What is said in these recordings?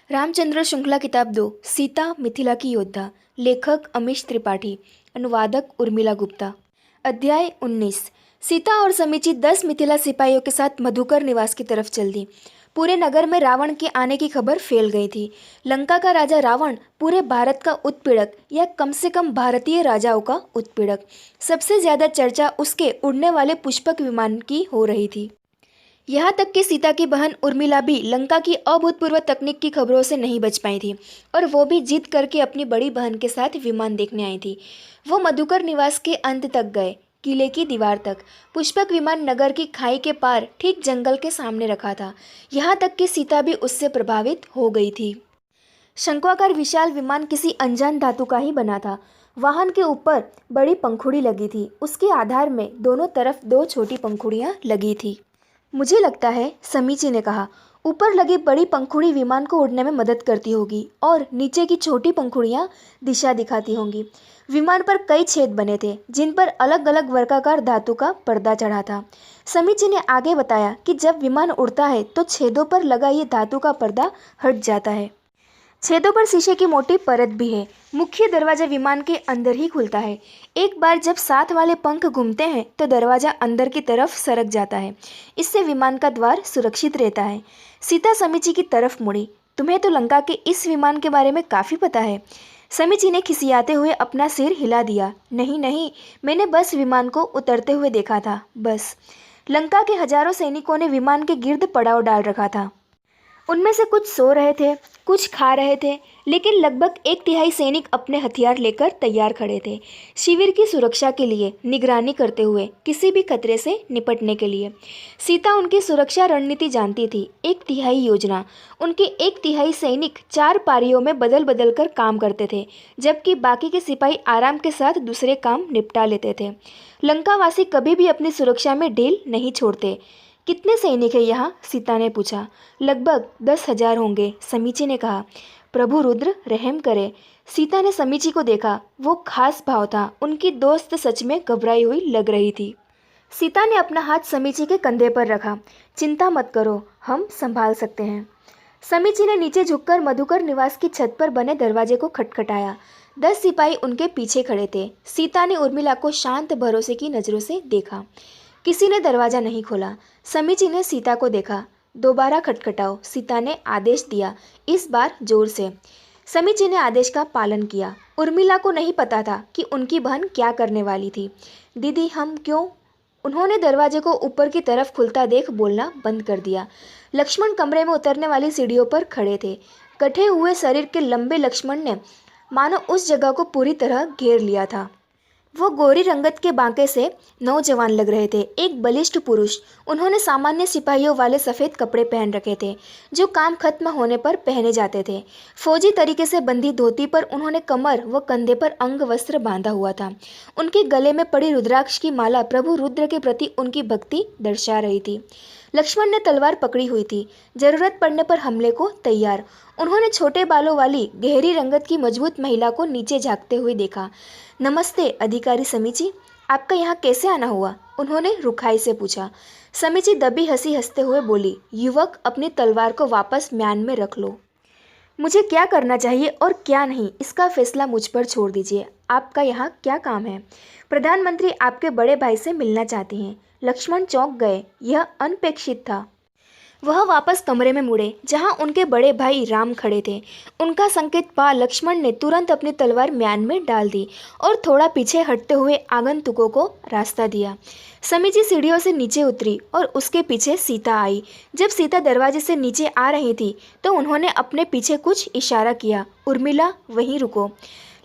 रामचंद्र श्रृंखला किताब 2 सीता मिथिला की योद्धा। लेखक अमीश त्रिपाठी। अनुवादक उर्मिला गुप्ता। अध्याय 19। सीता और समीची 10 मिथिला सिपाहियों के साथ मधुकर निवास की तरफ चल दी। पूरे नगर में रावण के आने की खबर फैल गई थी। लंका का राजा रावण पूरे भारत का उत्पीड़क, या कम से कम भारतीय राजाओं का उत्पीड़क। सबसे ज्यादा चर्चा उसके उड़ने वाले पुष्पक विमान की हो रही थी। यहाँ तक कि सीता की बहन उर्मिला भी लंका की अभूतपूर्व तकनीक की खबरों से नहीं बच पाई थी, और वो भी जिद करके अपनी बड़ी बहन के साथ विमान देखने आई थी। वो मधुकर निवास के अंत तक गए, किले की दीवार तक। पुष्पक विमान नगर की खाई के पार ठीक जंगल के सामने रखा था। यहाँ तक कि सीता भी उससे प्रभावित हो गई थी। शंक्वाकार विशाल विमान किसी अनजान धातु का ही बना था। वाहन के ऊपर बड़ी पंखुड़ी लगी थी। उसके आधार में दोनों तरफ 2 छोटी पंखुड़ियाँ लगी थी। मुझे लगता है, समीची ने कहा, ऊपर लगी बड़ी पंखुड़ी विमान को उड़ने में मदद करती होगी और नीचे की छोटी पंखुड़ियाँ दिशा दिखाती होंगी। विमान पर कई छेद बने थे, जिन पर अलग अलग वर्गाकार धातु का पर्दा चढ़ा था। समीची ने आगे बताया कि जब विमान उड़ता है तो छेदों पर लगा ये धातु का पर्दा हट जाता है। छेदों पर शीशे की मोटी परत भी है। मुख्य दरवाजा विमान के अंदर ही खुलता है। एक बार जब साथ वाले पंख घूमते हैं तो दरवाजा अंदर की तरफ सरक जाता है। इससे विमान का द्वार सुरक्षित रहता है। सीता समीची की तरफ मुड़ी। तुम्हें तो लंका के इस विमान के बारे में काफ़ी पता है। समीची ने खिसियाते हुए अपना सिर हिला दिया। नहीं नहीं, मैंने बस विमान को उतरते हुए देखा था, बस। लंका के हजारों सैनिकों ने विमान के गिर्द पड़ाव डाल रखा था। उनमें से कुछ सो रहे थे, कुछ खा रहे थे, लेकिन लगभग 1/3 सैनिक अपने हथियार लेकर तैयार खड़े थे, शिविर की सुरक्षा के लिए, निगरानी करते हुए, किसी भी खतरे से निपटने के लिए। सीता उनकी सुरक्षा रणनीति जानती थी। 1/3 योजना। उनके 1/3 सैनिक 4 पारियों में बदल बदल कर काम करते थे, जबकि बाकी के सिपाही आराम के साथ दूसरे काम निपटा लेते थे। लंकावासी कभी भी अपनी सुरक्षा में ढील नहीं छोड़ते। कितने सैनिक हैं यहाँ? सीता ने पूछा। लगभग 10,000 होंगे, समीची ने कहा। प्रभु रुद्र रहम करे। सीता ने समीची को देखा। वो खास भाव था। उनकी दोस्त सच में घबराई हुई लग रही थी। सीता ने अपना हाथ समीची के कंधे पर रखा। चिंता मत करो, हम संभाल सकते हैं। समीची ने नीचे झुककर मधुकर निवास की छत पर बने दरवाजे को खटखटाया। 10 सिपाही उनके पीछे खड़े थे। सीता ने उर्मिला को शांत भरोसे की नज़रों से देखा। किसी ने दरवाजा नहीं खोला। समीची ने सीता को देखा। दोबारा खटखटाओ, सीता ने आदेश दिया, इस बार जोर से। समीची ने आदेश का पालन किया। उर्मिला को नहीं पता था कि उनकी बहन क्या करने वाली थी। दीदी, हम क्यों? उन्होंने दरवाजे को ऊपर की तरफ खुलता देख बोलना बंद कर दिया। लक्ष्मण कमरे में उतरने वाली सीढ़ियों पर खड़े थे। कटे हुए शरीर के लंबे लक्ष्मण ने मानो उस जगह को पूरी तरह घेर लिया था। वो गोरी रंगत के बांके से नौजवान लग रहे थे, एक बलिष्ठ पुरुष। उन्होंने सामान्य सिपाहियों वाले सफ़ेद कपड़े पहन रखे थे, जो काम खत्म होने पर पहने जाते थे। फौजी तरीके से बंधी धोती पर उन्होंने कमर व कंधे पर अंग वस्त्र बांधा हुआ था। उनके गले में पड़ी रुद्राक्ष की माला प्रभु रुद्र के प्रति उनकी भक्ति दर्शा रही थी। लक्ष्मण ने तलवार पकड़ी हुई थी, जरूरत पड़ने पर हमले को तैयार। उन्होंने छोटे बालों वाली गहरी रंगत की मजबूत महिला को नीचे झांकते हुए देखा। नमस्ते अधिकारी समीची, आपका यहाँ कैसे आना हुआ? उन्होंने रुखाई से पूछा। समीची दबी हंसी हंसते हुए बोली, युवक, अपनी तलवार को वापस म्यान में रख लो। मुझे क्या करना चाहिए और क्या नहीं, इसका फैसला मुझ पर छोड़ दीजिए। आपका यहाँ क्या काम है? प्रधानमंत्री आपके बड़े भाई से मिलना चाहती हैं। लक्ष्मण चौंक गए। यह अनपेक्षित था। वह वापस कमरे में मुड़े, जहां उनके बड़े भाई राम खड़े थे। उनका संकेत पा लक्ष्मण ने तुरंत अपनी तलवार म्यान में डाल दी और थोड़ा पीछे हटते हुए आगंतुकों को रास्ता दिया। समीची सीढ़ियों से नीचे उतरी और उसके पीछे सीता आई। जब सीता दरवाजे से नीचे आ रही थी तो उन्होंने अपने पीछे कुछ इशारा किया। उर्मिला, वहीं रुको।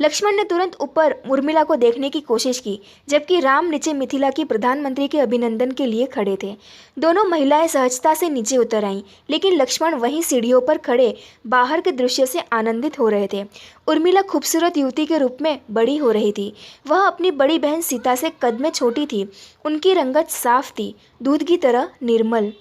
लक्ष्मण ने तुरंत ऊपर उर्मिला को देखने की कोशिश की, जबकि राम नीचे मिथिला की प्रधानमंत्री के अभिनंदन के लिए खड़े थे। दोनों महिलाएं सहजता से नीचे उतर आईं, लेकिन लक्ष्मण वहीं सीढ़ियों पर खड़े बाहर के दृश्य से आनंदित हो रहे थे। उर्मिला खूबसूरत युवती के रूप में बड़ी हो रही थी। वह अपनी बड़ी बहन सीता से कद में छोटी थी। उनकी रंगत साफ थी, दूध की तरह निर्मल।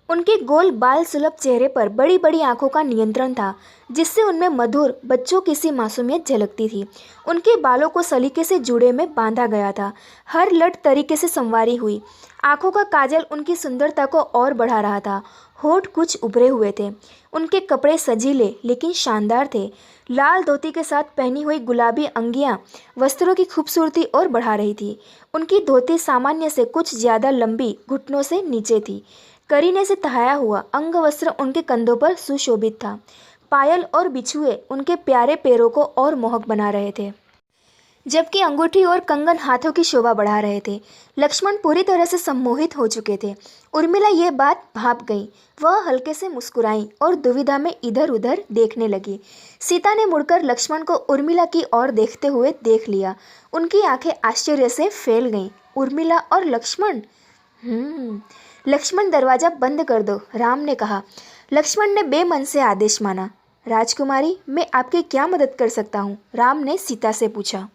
उनके गोल बाल सुलभ चेहरे पर बड़ी बड़ी आंखों का नियंत्रण था, जिससे उनमें मधुर बच्चों की सी मासूमियत झलकती थी। उनके बालों को सलीके से जूड़े में बांधा गया था, हर लट तरीके से संवारी हुई। आंखों का काजल उनकी सुंदरता को और बढ़ा रहा था। होठ कुछ उभरे हुए थे। उनके कपड़े सजीले लेकिन शानदार थे। लाल धोती के साथ पहनी हुई गुलाबी अंगियां वस्त्रों की खूबसूरती और बढ़ा रही थी। उनकी धोती सामान्य से कुछ ज़्यादा लंबी, घुटनों से नीचे थी। करीने से तहाया हुआ अंगवस्त्र उनके कंधों पर सुशोभित था। पायल और बिछुए उनके प्यारे पैरों को और मोहक बना रहे थे, जबकि अंगूठी और कंगन हाथों की शोभा बढ़ा रहे थे। लक्ष्मण पूरी तरह से सम्मोहित हो चुके थे। उर्मिला यह बात भाप गई। वह हल्के से मुस्कुराई और दुविधा में इधर उधर देखने लगी। सीता ने मुड़कर लक्ष्मण को उर्मिला की ओर देखते हुए देख लिया। उनकी आंखें आश्चर्य से फैल गईं। उर्मिला और लक्ष्मण। लक्ष्मण, दरवाजा बंद कर दो, राम ने कहा। लक्ष्मण ने बेमन से आदेश माना। राजकुमारी, मैं आपकी क्या मदद कर सकता हूँ? राम ने सीता से पूछा।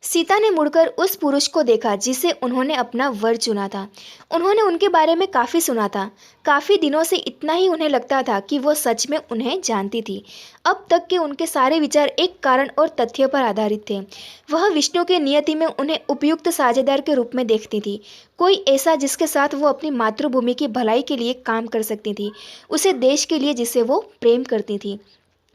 सीता ने मुड़कर उस पुरुष को देखा जिसे उन्होंने अपना वर चुना था। उन्होंने उनके बारे में काफ़ी सुना था। काफ़ी दिनों से इतना ही उन्हें लगता था कि वो सच में उन्हें जानती थी। अब तक के उनके सारे विचार एक कारण और तथ्य पर आधारित थे। वह विष्णु के नियति में उन्हें उपयुक्त साझेदार के रूप में देखती थी। कोई ऐसा जिसके साथ वो अपनी मातृभूमि की भलाई के लिए काम कर सकती थी, उसे देश के लिए जिसे वो प्रेम करती थी।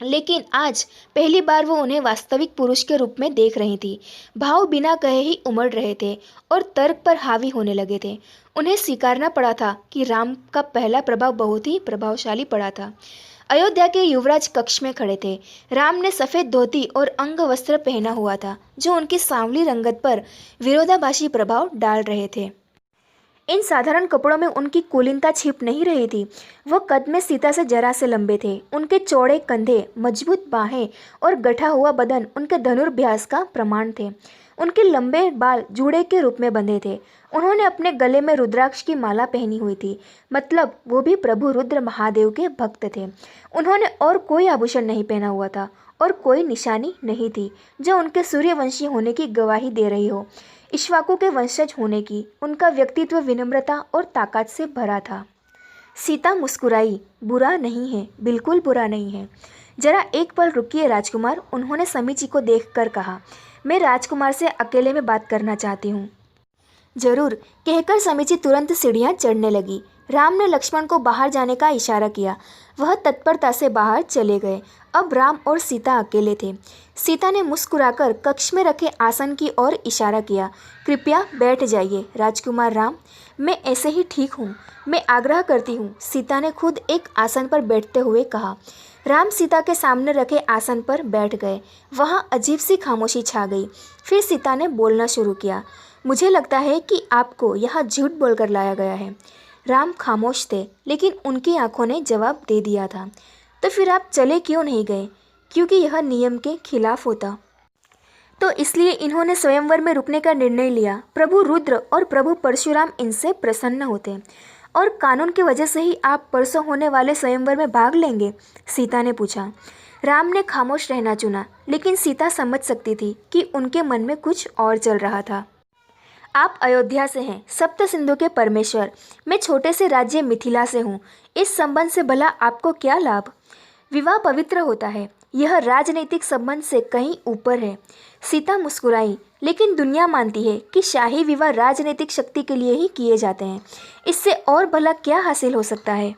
लेकिन आज पहली बार वो उन्हें वास्तविक पुरुष के रूप में देख रही थी। भाव बिना कहे ही उमड़ रहे थे और तर्क पर हावी होने लगे थे। उन्हें स्वीकारना पड़ा था कि राम का पहला प्रभाव बहुत ही प्रभावशाली पड़ा था। अयोध्या के युवराज कक्ष में खड़े थे। राम ने सफ़ेद धोती और अंगवस्त्र पहना हुआ था, जो उनकी सांवली रंगत पर विरोधाभासी प्रभाव डाल रहे थे। इन साधारण कपड़ों में उनकी कुलीनता छिप नहीं रही थी। वह कद में सीता से जरा से लंबे थे। उनके चौड़े कंधे, मजबूत बाहें और गठा हुआ बदन उनके धनुर्भ्यास का प्रमाण थे। उनके लंबे बाल जूड़े के रूप में बंधे थे। उन्होंने अपने गले में रुद्राक्ष की माला पहनी हुई थी, मतलब वो भी प्रभु रुद्र महादेव के भक्त थे। उन्होंने और कोई आभूषण नहीं पहना हुआ था और कोई निशानी नहीं थी जो उनके सूर्यवंशी होने की गवाही दे रही हो, इक्ष्वाकु के वंशज होने की। उनका व्यक्तित्व विनम्रता और ताकत से भरा था। सीता मुस्कुराई। बुरा नहीं है, बिल्कुल बुरा नहीं है। जरा एक पल रुकिए राजकुमार, उन्होंने समीची को देखकर कहा। मैं राजकुमार से अकेले में बात करना चाहती हूँ। जरूर, कहकर समीची तुरंत सीढ़ियाँ चढ़ने लगी। राम ने लक्ष्मण को बाहर जाने का इशारा किया। वह तत्परता से बाहर चले गए। अब राम और सीता अकेले थे। सीता ने मुस्कुराकर कक्ष में रखे आसन की ओर इशारा किया। कृपया बैठ जाइए राजकुमार राम, मैं ऐसे ही ठीक हूँ। मैं आग्रह करती हूँ, सीता ने खुद एक आसन पर बैठते हुए कहा। राम सीता के सामने रखे आसन पर बैठ गए। वहाँ अजीब सी खामोशी छा गई। फिर सीता ने बोलना शुरू किया। मुझे लगता है कि आपको यहाँ झूठ बोलकर लाया गया है। राम खामोश थे, लेकिन उनकी आंखों ने जवाब दे दिया था। तो फिर आप चले क्यों नहीं गए? क्योंकि यह नियम के खिलाफ होता। तो इसलिए इन्होंने स्वयंवर में रुकने का निर्णय लिया। प्रभु रुद्र और प्रभु परशुराम इनसे प्रसन्न होते, और कानून की वजह से ही आप परसों होने वाले स्वयंवर में भाग लेंगे? सीता ने पूछा। राम ने खामोश रहना चुना, लेकिन सीता समझ सकती थी कि उनके मन में कुछ और चल रहा था। आप अयोध्या से हैं, सप्त सिंधु के परमेश्वर। मैं छोटे से राज्य मिथिला से हूँ। इस संबंध से भला आपको क्या लाभ? विवाह पवित्र होता है, यह राजनीतिक संबंध से कहीं ऊपर है। सीता मुस्कुराई। लेकिन दुनिया मानती है कि शाही विवाह राजनीतिक शक्ति के लिए ही किए जाते हैं। इससे और भला क्या हासिल हो सकता है?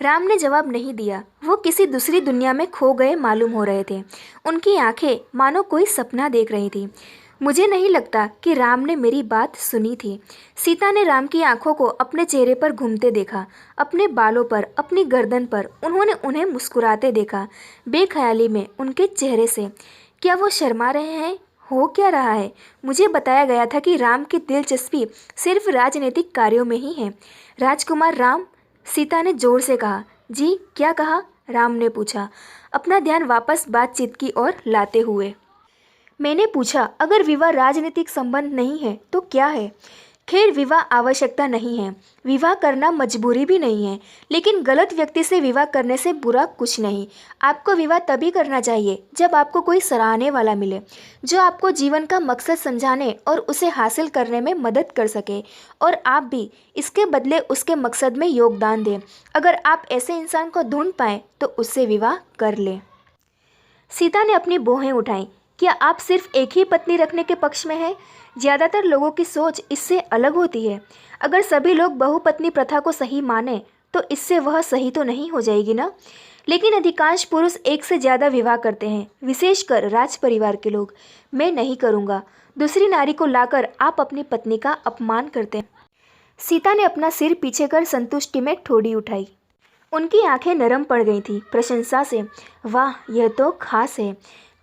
राम ने जवाब नहीं दिया। वो किसी दूसरी दुनिया में खो गए मालूम हो रहे थे। उनकी आंखें मानो कोई सपना देख रही थी। मुझे नहीं लगता कि राम ने मेरी बात सुनी थी। सीता ने राम की आंखों को अपने चेहरे पर घूमते देखा, अपने बालों पर, अपनी गर्दन पर। उन्होंने उन्हें मुस्कुराते देखा, बेख्याली में उनके चेहरे से। क्या वो शर्मा रहे हैं? हो क्या रहा है? मुझे बताया गया था कि राम की दिलचस्पी सिर्फ राजनीतिक कार्यों में ही है। राजकुमार राम, सीता ने जोर से कहा। जी, क्या कहा? राम ने पूछा, अपना ध्यान वापस बातचीत की ओर लाते हुए। मैंने पूछा, अगर विवाह राजनीतिक संबंध नहीं है तो क्या है? खैर, विवाह आवश्यकता नहीं है, विवाह करना मजबूरी भी नहीं है, लेकिन गलत व्यक्ति से विवाह करने से बुरा कुछ नहीं। आपको विवाह तभी करना चाहिए जब आपको कोई सराहने वाला मिले, जो आपको जीवन का मकसद समझाने और उसे हासिल करने में मदद कर सके, और आप भी इसके बदले उसके मकसद में योगदान दें। अगर आप ऐसे इंसान को ढूंढ पाएँ तो उससे विवाह कर लें। सीता ने अपनी भौहें उठाईं। क्या आप सिर्फ एक ही पत्नी रखने के पक्ष में हैं? ज़्यादातर लोगों की सोच इससे अलग होती है। अगर सभी लोग बहुपत्नी प्रथा को सही माने तो इससे वह सही तो नहीं हो जाएगी ना। लेकिन अधिकांश पुरुष एक से ज़्यादा विवाह करते हैं, विशेषकर राज परिवार के लोग। मैं नहीं करूँगा। दूसरी नारी को लाकर आप अपनी पत्नी का अपमान करते हैं। सीता ने अपना सिर पीछे कर संतुष्टि में ठोड़ी उठाई। उनकी आंखें नरम पड़ गई थी प्रशंसा से। वाह, यह तो खास है।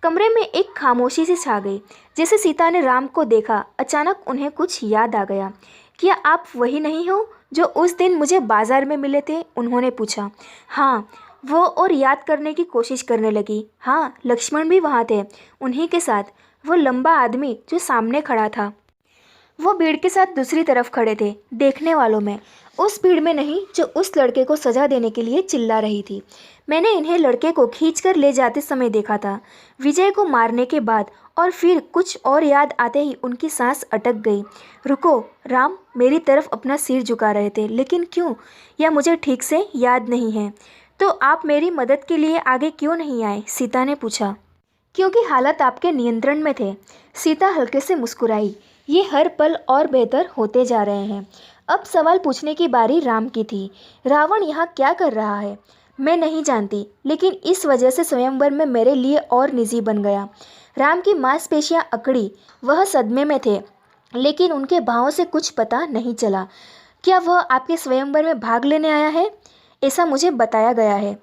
कमरे में एक खामोशी सी छा गई। जैसे सीता ने राम को देखा, अचानक उन्हें कुछ याद आ गया। क्या आप वही नहीं हो जो उस दिन मुझे बाजार में मिले थे? उन्होंने पूछा। हाँ, वो और याद करने की कोशिश करने लगी। हाँ, लक्ष्मण भी वहाँ थे, उन्हीं के साथ। वो लंबा आदमी जो सामने खड़ा था, वो भीड़ के साथ दूसरी तरफ खड़े थे, देखने वालों में। उस भीड़ में नहीं जो उस लड़के को सजा देने के लिए चिल्ला रही थी। मैंने इन्हें लड़के को खींचकर ले जाते समय देखा था, विजय को मारने के बाद। और फिर कुछ और याद आते ही उनकी सांस अटक गई। रुको, राम मेरी तरफ अपना सिर झुका रहे थे, लेकिन क्यों, यह मुझे ठीक से याद नहीं है। तो आप मेरी मदद के लिए आगे क्यों नहीं आए? सीता ने पूछा। क्योंकि हालात आपके नियंत्रण में थे। सीता हल्के से मुस्कुराई। ये हर पल और बेहतर होते जा रहे हैं। अब सवाल पूछने की बारी राम की थी। रावण यहाँ क्या कर रहा है? मैं नहीं जानती, लेकिन इस वजह से स्वयंवर में मेरे लिए और निजी बन गया। राम की मांसपेशियां अकड़ी। वह सदमे में थे, लेकिन उनके भावों से कुछ पता नहीं चला। क्या वह आपके स्वयंवर में भाग लेने आया है? ऐसा मुझे बताया गया है।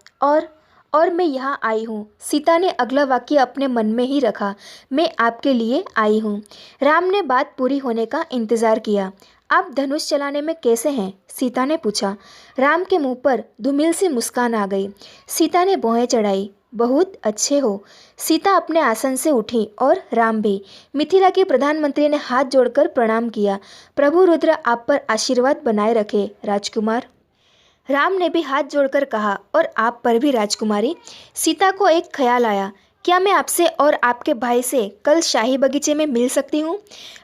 और मैं यहाँ आई हूँ। सीता ने अगला वाक्य अपने मन में ही रखा। मैं आपके लिए आई हूँ। राम ने बात पूरी होने का इंतज़ार किया। आप धनुष चलाने में कैसे हैं? सीता ने पूछा। राम के मुंह पर धूमिल सी मुस्कान आ गई। सीता ने भौहें चढ़ाई। बहुत अच्छे हो। सीता अपने आसन से उठी और राम भी। मिथिला के प्रधानमंत्री ने हाथ जोड़कर प्रणाम किया। प्रभु रुद्र आप पर आशीर्वाद बनाए रखे राजकुमार। राम ने भी हाथ जोड़कर कहा, और आप पर भी राजकुमारी। सीता को एक ख्याल आया। क्या मैं आपसे और आपके भाई से कल शाही बगीचे में मिल सकती हूँ?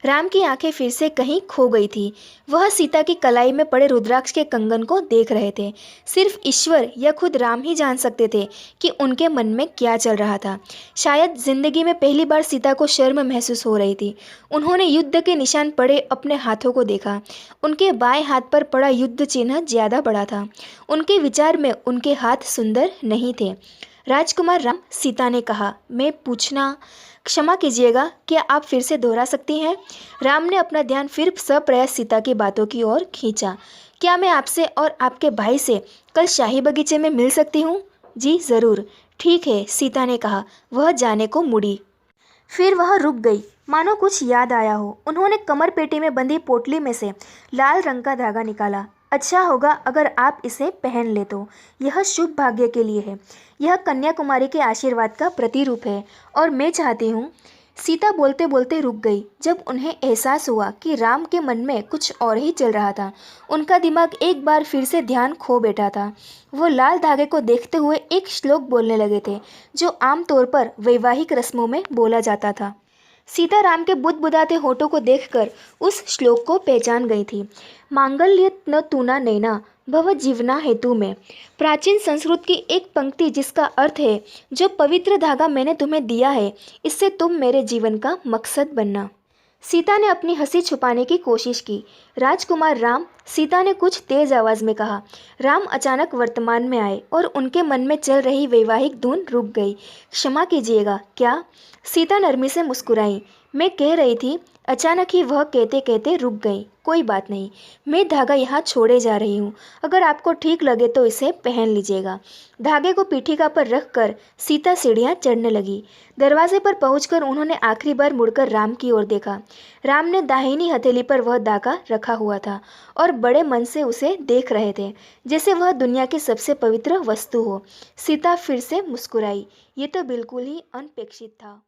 राम की आंखें फिर से कहीं खो गई थी। वह सीता की कलाई में पड़े रुद्राक्ष के कंगन को देख रहे थे। सिर्फ ईश्वर या खुद राम ही जान सकते थे कि उनके मन में क्या चल रहा था। शायद जिंदगी में पहली बार सीता को शर्म महसूस हो रही थी। उन्होंने युद्ध के निशान पड़े अपने हाथों को देखा। उनके बाएं हाथ पर पड़ा युद्ध चिन्ह ज़्यादा बड़ा था। उनके विचार में उनके हाथ सुंदर नहीं थे। राजकुमार राम, सीता ने कहा, मैं पूछना, क्षमा कीजिएगा, क्या आप फिर से दोहरा सकती हैं? राम ने अपना ध्यान फिर सप्रयास सीता की बातों की ओर खींचा। क्या मैं आपसे और आपके भाई से कल शाही बगीचे में मिल सकती हूँ? जी ज़रूर। ठीक है, सीता ने कहा। वह जाने को मुड़ी। फिर वह रुक गई, मानो कुछ याद आया हो। उन्होंने कमर पेटी में बंधी पोटली में से लाल रंग का धागा निकाला। अच्छा होगा अगर आप इसे पहन ले तो। यह शुभ भाग्य के लिए है। यह कन्याकुमारी के आशीर्वाद का प्रतिरूप है, और मैं चाहती हूँ। सीता बोलते बोलते रुक गई। जब उन्हें एहसास हुआ कि राम के मन में कुछ और ही चल रहा था, उनका दिमाग एक बार फिर से ध्यान खो बैठा था। वो लाल धागे को देखते हुए एक श्लोक बोलने लगे थे, जो आमतौर पर वैवाहिक रस्मों में बोला जाता था। सीता राम के बुदबुदाते होठों को देखकर उस श्लोक को पहचान गई थी। मांगल्य न तूना नैना भव जीवना हेतु में। प्राचीन संस्कृत की एक पंक्ति जिसका अर्थ है, जो पवित्र धागा मैंने तुम्हें दिया है, इससे तुम मेरे जीवन का मकसद बनना। सीता ने अपनी हंसी छुपाने की कोशिश की। राजकुमार राम, सीता ने कुछ तेज आवाज़ में कहा। राम अचानक वर्तमान में आए और उनके मन में चल रही वैवाहिक धुन रुक गई। क्षमा कीजिएगा, क्या? सीता नरमी से मुस्कुराई। मैं कह रही थी। अचानक ही वह कहते कहते रुक गई। कोई बात नहीं, मैं धागा यहाँ छोड़े जा रही हूँ। अगर आपको ठीक लगे तो इसे पहन लीजिएगा। धागे को पीठिका पर रखकर सीता सीढ़ियाँ चढ़ने लगी। दरवाजे पर पहुंचकर उन्होंने आखिरी बार मुड़कर राम की ओर देखा। राम ने दाहिनी हथेली पर वह धागा रखा हुआ था और बड़े मन से उसे देख रहे थे, जैसे वह दुनिया की सबसे पवित्र वस्तु हो। सीता फिर से मुस्कुराई। ये तो बिल्कुल ही अनपेक्षित था।